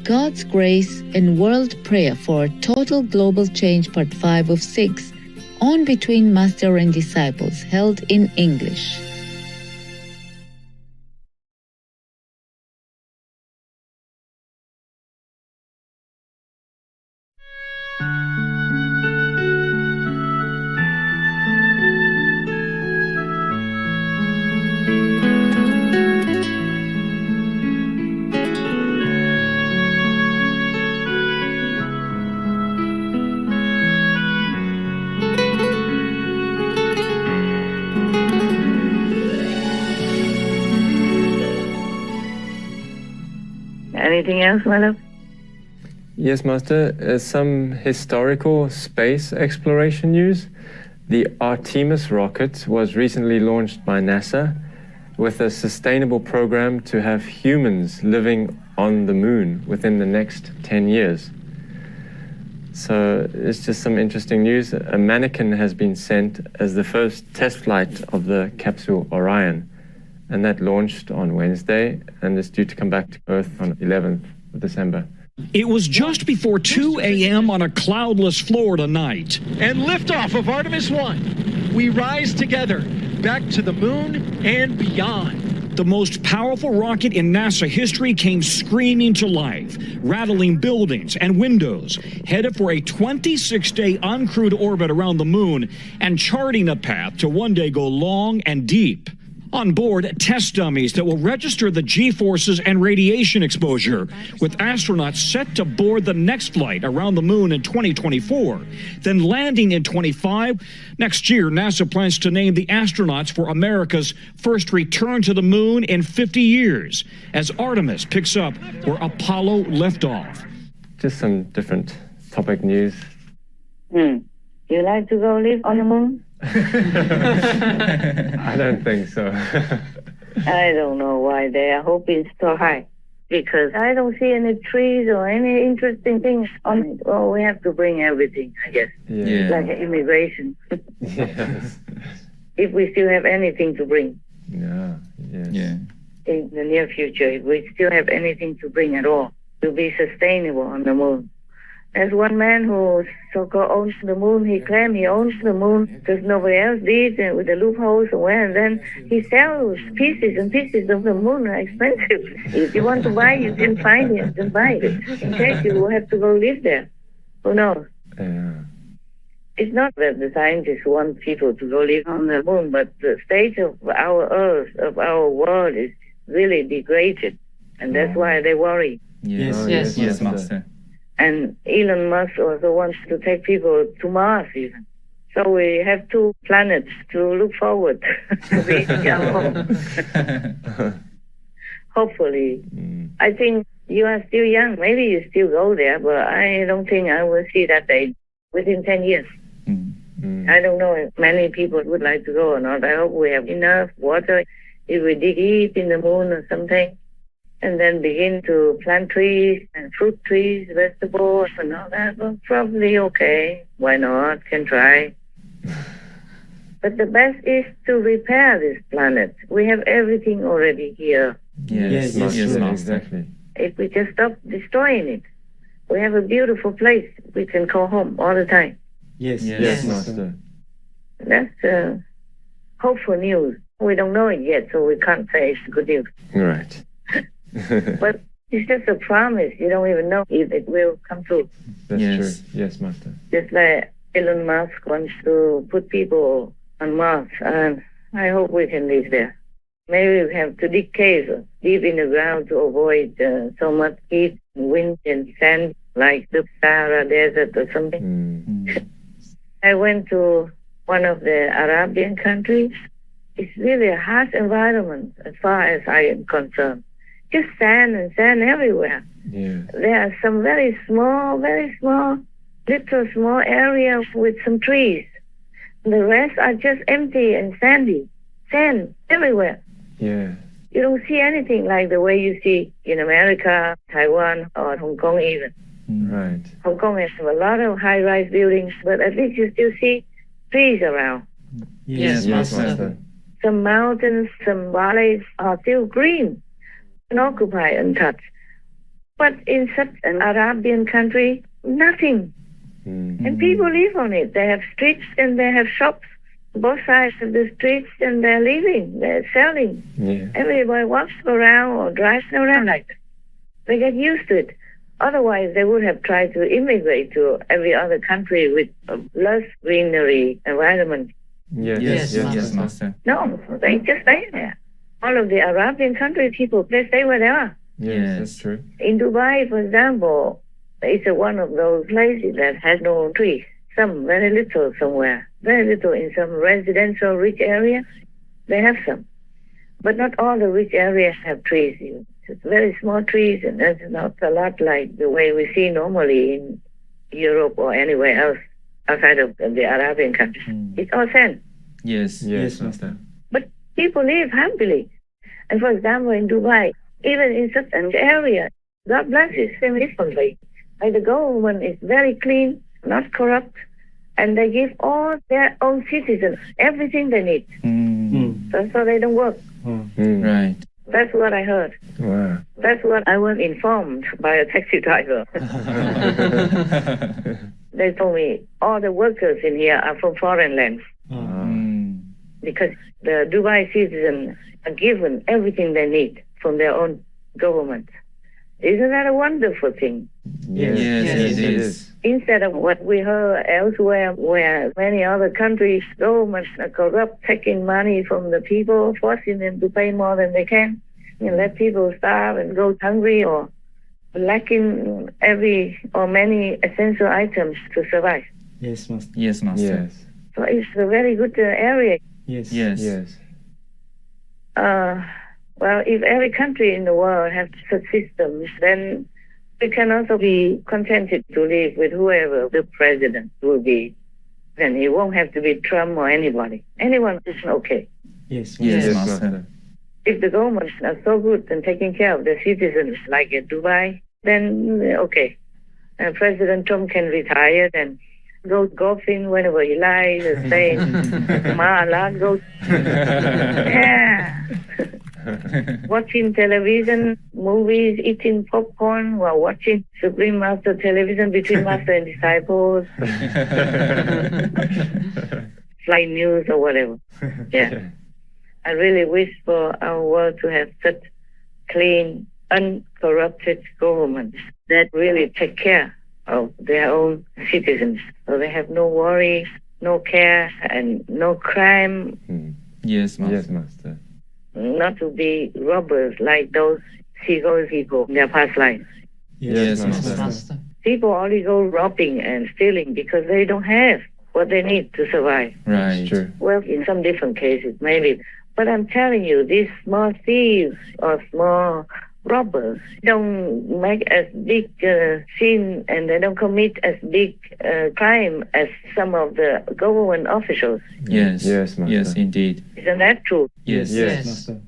God's Grace and World Prayer for Total Global Change Part 5 of 6 on Between Master and Disciples, held in English. Anything else, my love? Yes, Master. Some historical space exploration news. The Artemis rocket was recently launched by NASA with a sustainable program to have humans living on the moon within the next 10 years. So it's just some interesting news. A mannequin has been sent as the first test flight of the capsule Orion, and that launched on Wednesday and is due to come back to Earth on 11th of December. It was just before 2 a.m. on a cloudless Florida night. And liftoff of Artemis 1. We rise together, back to the moon and beyond. The most powerful rocket in NASA history came screaming to life, rattling buildings and windows, headed for a 26-day uncrewed orbit around the moon and charting a path to one day go long and deep. On board, test dummies that will register the G-forces and radiation exposure, with astronauts set to board the next flight around the moon in 2024, then landing in 25. Next year, NASA plans to name the astronauts for America's first return to the moon in 50 years, as Artemis picks up where Apollo left off. Just some different topic news. You like to go live on the moon? I don't think so. I don't know why they are hoping so high, because I don't see any trees or any interesting things on it. Well, we have to bring everything, I guess, like immigration. Yes. If we still have anything to bring. Yeah. Yes. Yeah. In the near future, if we still have anything to bring at all, to be sustainable on the moon. There's one man who so-called owns the moon. He claimed he owns the moon because nobody else did, and with the loopholes somewhere. And then he sells pieces and pieces of the moon are expensive. If you want to buy, you can find it and buy it. In case you will have to go live there. Who knows? Yeah. It's not that the scientists want people to go live on the moon, but the state of our Earth, of our world, is really degraded. And that's why they worry. Yes, Master. And Elon Musk also wants to take people to Mars even. So we have 2 planets to look forward to be our home. Hopefully. I think you are still young. Maybe you still go there, but I don't think I will see that day within 10 years. I don't know if many people would like to go or not. I hope we have enough water if we dig deep in the moon or something. And then begin to plant trees and fruit trees, vegetables and all that. Well, probably okay. Why not? Can try. But the best is to repair this planet. We have everything already here. Yes, Master. Exactly. If we just stop destroying it, we have a beautiful place we can call home all the time. Yes, Master. That's hopeful news. We don't know it yet, so we can't say it's good news. Right. But it's just a promise. You don't even know if it will come true. That's true. Yes, Master. Just like Elon Musk wants to put people on Mars, and I hope we can live there. Maybe we have to dig caves deep in the ground to avoid so much heat, wind, and sand, like the Sahara Desert or something. I went to one of the Arabian countries. It's really a harsh environment as far as I am concerned. Just sand and sand everywhere. Yeah. There are some very small little small areas with some trees. The rest are just empty and sandy. Sand everywhere. Yeah. You don't see anything like the way you see in America, Taiwan, or Hong Kong even. Right. Hong Kong has a lot of high-rise buildings, but at least you still see trees around. Yes, Master. Some mountains, some valleys are still green and occupied, untouched. But in such an Arabian country, nothing. And people live on it. They have streets and they have shops, both sides of the streets, and they're living, they're selling. Yeah. Everybody walks around or drives around like that. They get used to it. Otherwise, they would have tried to immigrate to every other country with a less greenery environment. Yes, Master. No, they just stay there. All of the Arabian country people, they stay where they are. Yes, that's true. In Dubai, for example, it's one of those places that has no trees. Some very little somewhere. Very little in some residential rich area. They have some. But not all the rich areas have trees. It's very small trees, and that's not a lot like the way we see normally in Europe or anywhere else outside of the Arabian countries. It's all sand. Yes, Master. But people live happily. And for example, in Dubai, even in such an area, God blesses them differently. Like the government is very clean, not corrupt, and they give all their own citizens everything they need. So they don't work. Right. That's what I heard. Wow. That's what I was informed by a taxi driver. They told me all the workers in here are from foreign lands. Because the Dubai citizens are given everything they need from their own government. Isn't that a wonderful thing? Yes, it is. Instead of what we heard elsewhere, where many other countries' governments are corrupt, taking money from the people, forcing them to pay more than they can, and let people starve and go hungry or lacking every or many essential items to survive. Yes, Master. Yes, Master. Yes. So it's a very good area. Yes. Yes. Well, if every country in the world has such systems, then we can also be contented to live with whoever the president will be. Then it won't have to be Trump or anybody. Anyone is okay. Yes. Yes, Yes, Master. Master. If the governments are so good and taking care of the citizens like in Dubai, then okay. President Trump can retire and go golfing whenever he likes, stay in Mar-a-Lago. Yeah. Watching television, movies, eating popcorn while watching Supreme Master television between Master and disciples. Flight news or whatever. Yeah. I really wish for our world to have such clean, uncorrupted governments that really take care of their own citizens. So they have no worries, no care, and no crime. Yes, Master. Yes, Master. Not to be robbers like those seagull people in their past lives. Yes, Master. Master. People only go robbing and stealing because they don't have what they need to survive. Right. It's true. Well, in some different cases, maybe. But I'm telling you, these small thieves or small robbers don't make as big sin and they don't commit as big crime as some of the government officials. Yes. Yes, Master. Yes, indeed. Isn't that true? Yes. Yes. Master.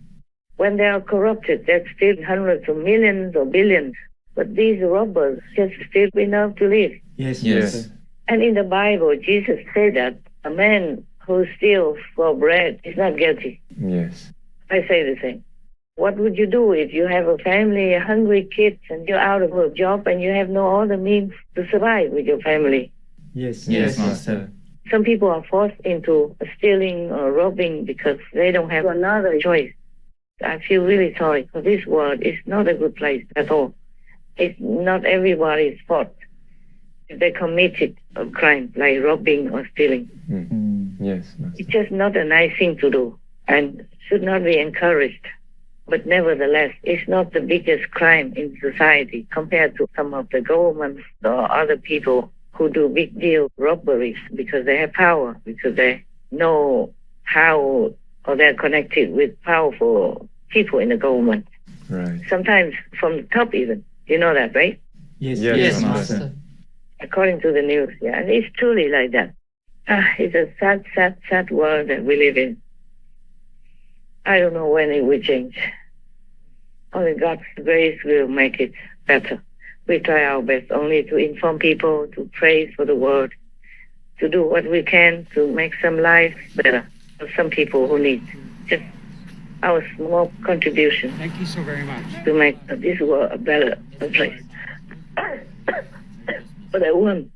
When they are corrupted, they steal hundreds of millions or billions. But these robbers just steal enough to live. Yes. Yes. Master. And in the Bible, Jesus said that a man who steals for bread is not guilty. Yes. I say the same. What would you do if you have a family, hungry kids, and you're out of a job and you have no other means to survive with your family? Yes. Yes, Master. Some people are forced into stealing or robbing because they don't have another choice. I feel really sorry for this world. It's not a good place at all. It's not everybody's fault if they committed a crime like robbing or stealing. Yes, Master. It's just not a nice thing to do and should not be encouraged. But nevertheless, it's not the biggest crime in society compared to some of the governments or other people who do big deal robberies because they have power, because they know how or they're connected with powerful people in the government. Right. Sometimes from the top even. You know that, right? Yes. Yes, Master. According to the news, yeah. And it's truly like that. It's a sad, sad, sad world that we live in. I don't know when it will change. Only God's grace will make it better. We try our best only to inform people, to pray for the world, to do what we can to make some lives better for some people who need just our small contribution Thank you so very much. to make this world a better place. But I want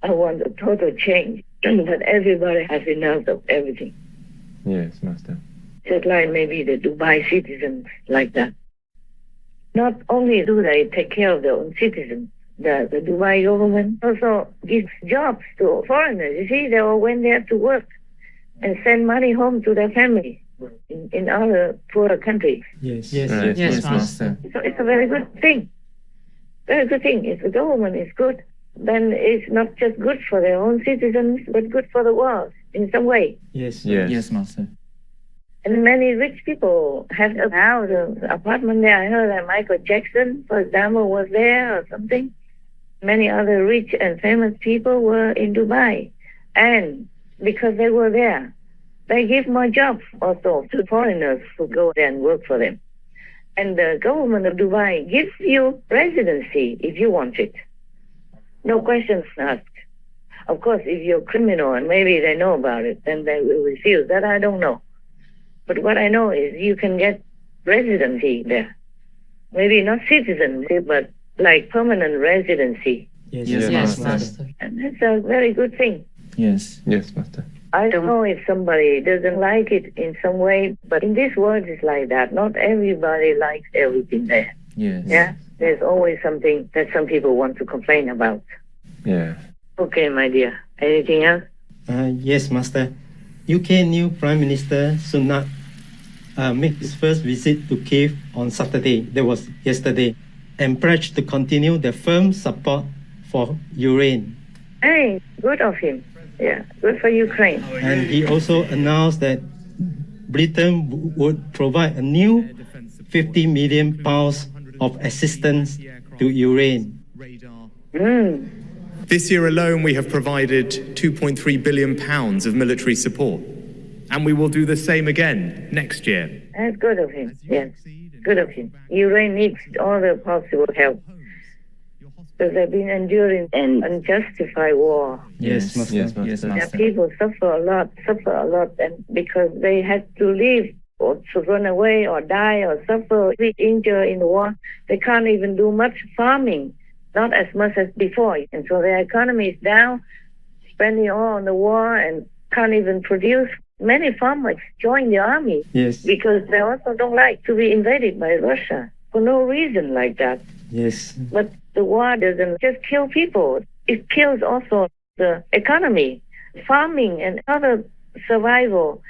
a total change, that everybody has enough of everything. Yes, Master. Just like maybe the Dubai citizens like that. Not only do they take care of their own citizens, the Dubai government also gives jobs to foreigners. You see, they all went there to work and send money home to their family in other poorer countries. Yes. Yes, Master. So it's a very good thing. Very good thing. If the government is good, then it's not just good for their own citizens, but good for the world in some way. Yes. Yes, Master. And many rich people have a house, an apartment there. I heard that Michael Jackson, for example, was there or something. Many other rich and famous people were in Dubai. And because they were there, they give more jobs also to foreigners who go there and work for them. And the government of Dubai gives you residency if you want it. No questions asked. Of course, if you're a criminal and maybe they know about it, then they will refuse. That I don't know. But what I know is you can get residency there. Maybe not citizenship, but like permanent residency. Yes, Master. And that's a very good thing. Yes. Yes, Master. I don't know if somebody doesn't like it in some way, but in this world it's like that. Not everybody likes everything there. Yes. Yeah? There's always something that some people want to complain about. Yeah. Okay, my dear. Anything else? Yes, Master. UK new Prime Minister Sunak made his first visit to Kiev on Saturday, that was yesterday, and pledged to continue the firm support for Ukraine. Hey, good of him. Yeah, good for Ukraine. And he also announced that Britain would provide a new £50 million of assistance to Ukraine. This year alone, we have provided £2.3 billion of military support, and we will do the same again next year. That's good of him. Yes, good of him. Ukraine needs all the possible help. Because they've been enduring an unjustified war. Yes, Master. Yes, Their Master. people suffer a lot, and because they had to leave or to run away or die or suffer, be injured in the war, they can't even do much farming, not as much as before. And so their economy is down, spending all on the war and can't even produce. Many farmers join the army because they also don't like to be invaded by Russia for no reason like that. Yes. But the war doesn't just kill people. It kills also the economy, farming and other survival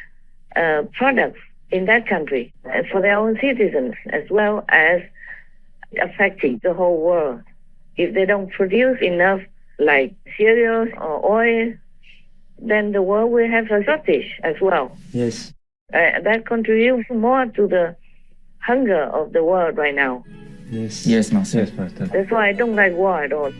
products in that country for their own citizens, as well as affecting the whole world. If they don't produce enough like cereals or oil, then the world will have a shortage as well. Yes. That contributes more to the hunger of the world right now. Yes. Yes, Master. Yes, Master. That's why I don't like war at all.